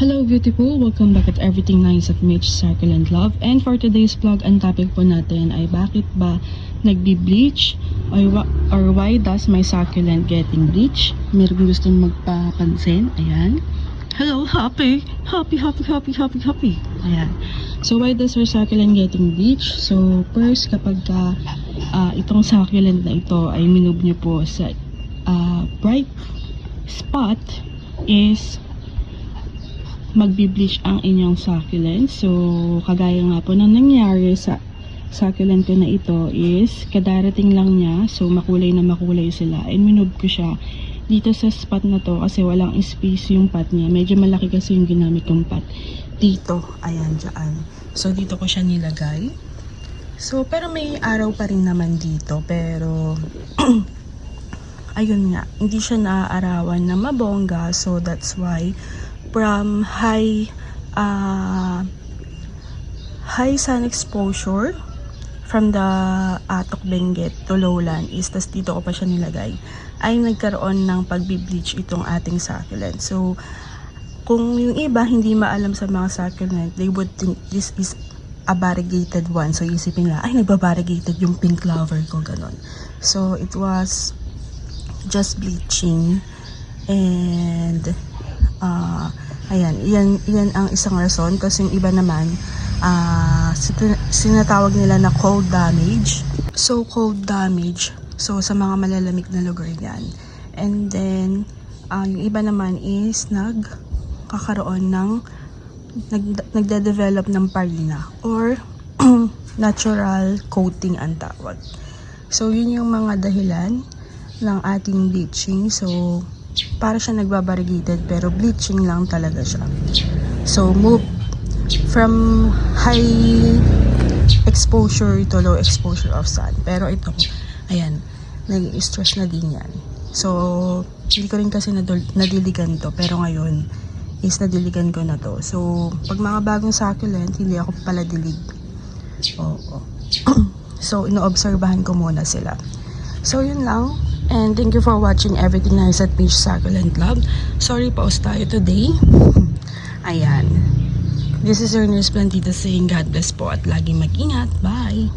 Hello beautiful! Welcome back at Everything Nice at Mitch Succulent Love. And for today's vlog, ang topic po natin ay bakit ba nagbi-bleach or why does my succulent getting bleach? Meron gustong magpapansin. Ayan. Hello, happy! Ayan. So why does our succulent getting bleach? So first, kapag itong succulent na ito ay minove nyo po sa bright spot is magbi-bleach ang inyong succulent. So, kagaya nga po ng nangyari sa succulent ko na ito is, kadarating lang niya. So, makulay na makulay sila. And minove ko siya dito sa spot na to kasi walang space yung pot niya. Medyo malaki kasi yung ginamit kong pot. Dito. Ayan, dyan. So, dito ko siya nilagay. So, pero may araw pa rin naman dito. Pero, ayun nga. Hindi siya naaarawan na mabongga. So, that's why from high sun exposure from the Atok Benguet to lowland is, tas dito ko pa siya nilagay, ay nagkaroon ng pagbi-bleach itong ating succulent. So kung yung iba hindi maalam sa mga succulent, they would think this is a variegated one. So isipin nila, ay nagba-variegated yung pink clover ko, ganon. So it was just bleaching. And ayan, yan ang isang rason. Kasi yung iba naman, sinatawag nila na cold damage. So, cold damage. So, sa mga malalamig na lugar yan. And then, yung iba naman is nagkakaroon ng, nagde-develop ng parina or natural coating ang tawag. So, yun yung mga dahilan ng ating bleaching. So, para siya nagbabariegated pero bleaching lang talaga siya. So move from high exposure to low exposure of sun. Pero ito, ayan, nag-stress na din yan. So hindi ko rin kasi nadiligan to, pero ngayon is nadiligan ko na to. So pag mga bagong succulent, hindi ako pala dilig. Oo. So ino-obserbahan ko muna sila. So yun lang. And thank you for watching Everything Nice at Mitch Succulent Love. Sorry, pause tayo today. Ayan. This is your nurse Plantita saying God bless po at laging mag-ingat. Bye!